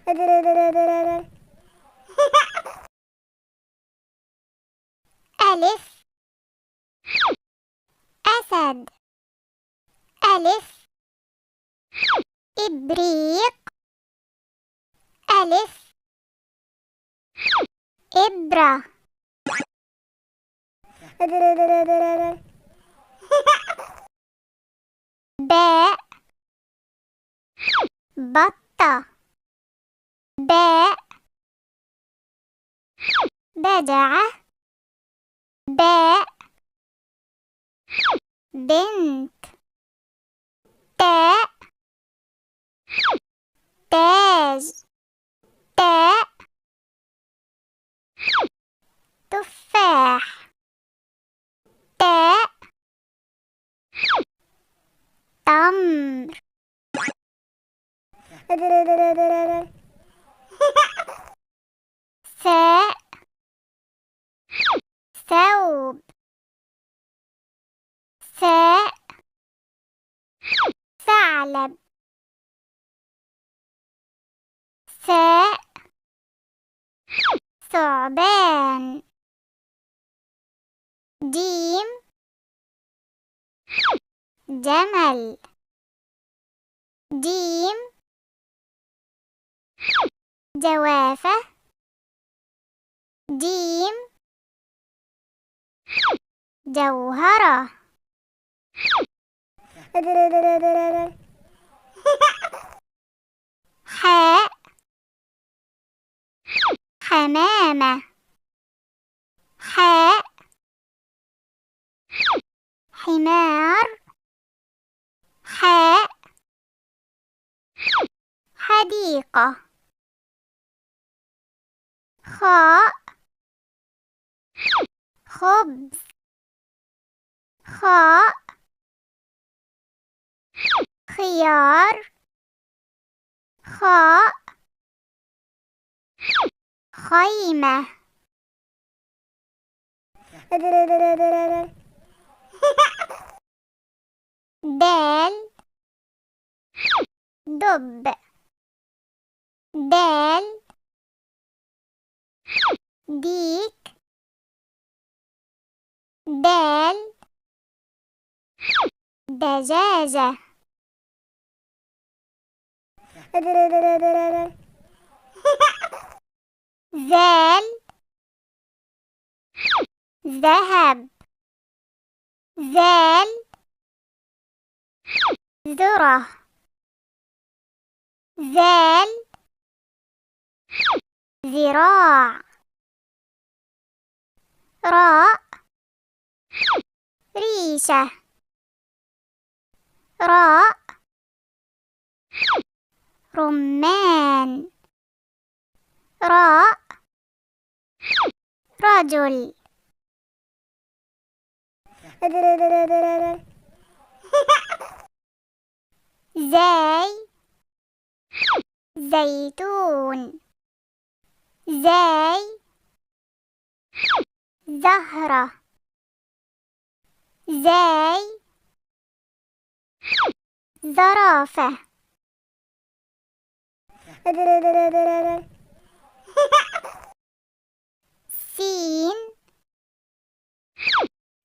ألف أسد. ألف إبريق. ألف إبرة. باء بطة. باء بجعة. باء بنت. تاء تاج. تاء تفاح. تاء تمر. ثاء ثوب. ثاء ثعلب. ثاء ثعبان. جيم جمل. جيم جوافة. جيم جوهرة. حاء حمامة. حاء حمار. حاء حديقة. خاء خبز. خاء خيار. خاء خيمة. دال دب. دال ديك. دال دجاجة. ذال ذهب. ذال ذرة. ذال ذراع. راء ريشة. راء رمان. راء رجل. زاي زيتون. زاي زهرة. زاي زرافة. سين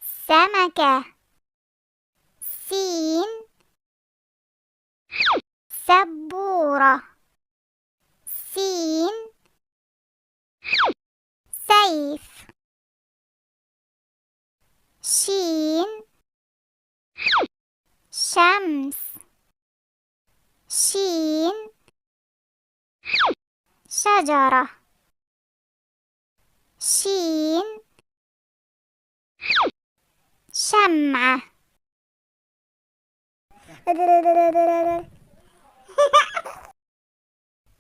سمكة. سين سبورة. سين سيف. شين شمس. شين شجرة. شين شمعة.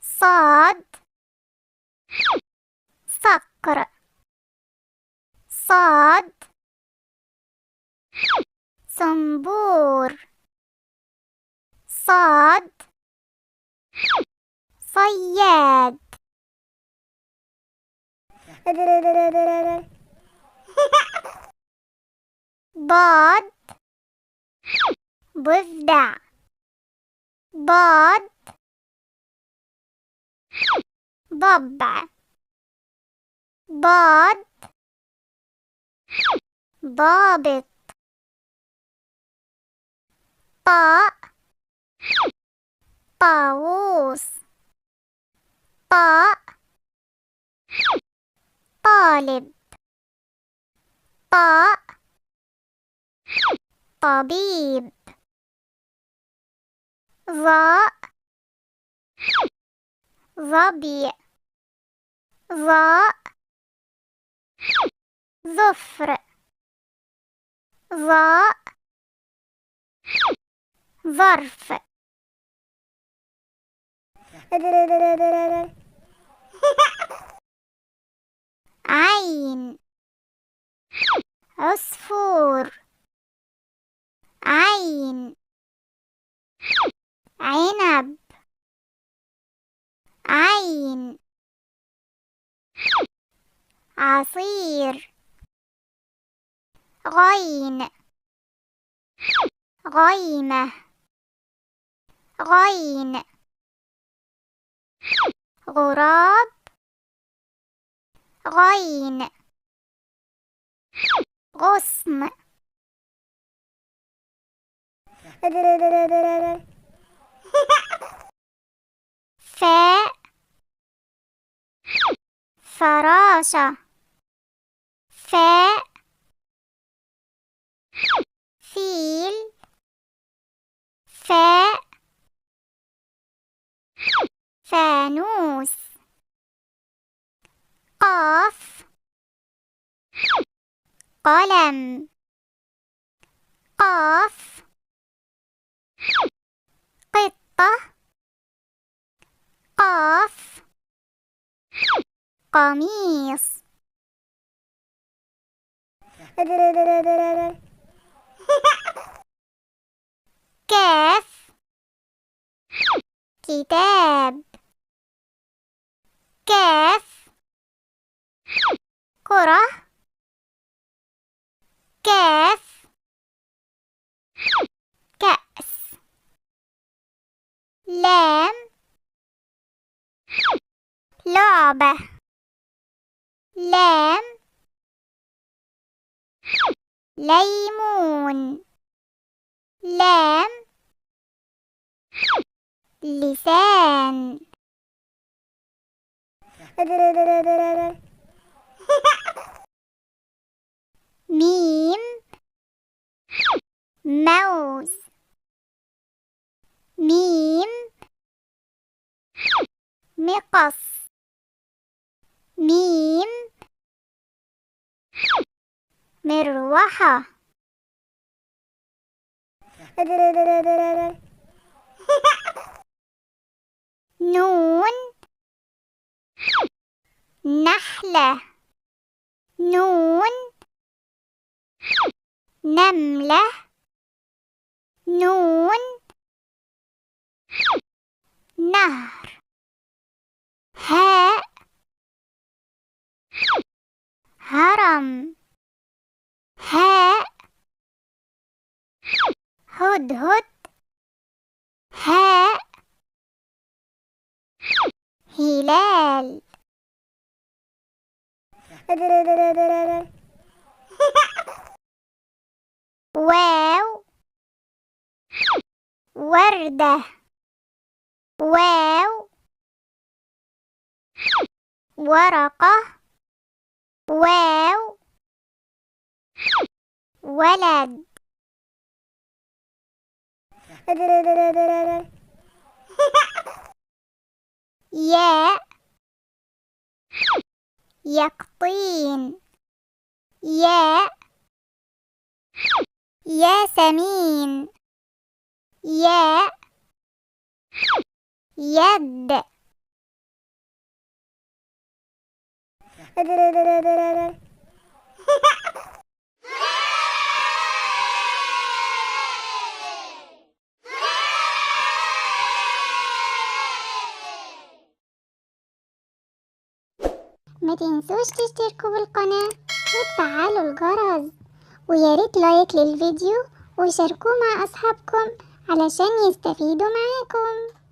صاد صقر. صاد صنبور. صاد صياد. ضاد ضفدع. ضاد ضبع. ضاد. ضابط. طاء. طاووس. طاء. طالب. طاء. طبيب. ظاء. ظبي. ظاء. ظفر. ظاء. ظرف. عين. عصفور. عين. عنب. عين. عصير. غين. غيمة. غين. غراب. غين. غصن. فاء. فراشة. فاء. فيل. فاء. فانوس. قاف. قلم. قاف. قطة. قاف. قميص. كاف. كتاب. كاف. كرة. كاف. كأس. لام. لعبة. لام. ليمون. لام. لسان. ميم. موز. ميم. مقص. ميم. مروحة. نون. نحلة. نون. نملة. نون. نهر. هاء. هرم. هاء. هدهد. هاء. هلال. واو. وردة. واو. ورقة. واو. ولد. ياء. يقطين. ياء. ياسمين. ياء. يد. ما تنسوش تشتركوا بالقناة وتفعلوا الجرس، وياريت لايك للفيديو وشاركوه مع أصحابكم علشان يستفيدوا معاكم.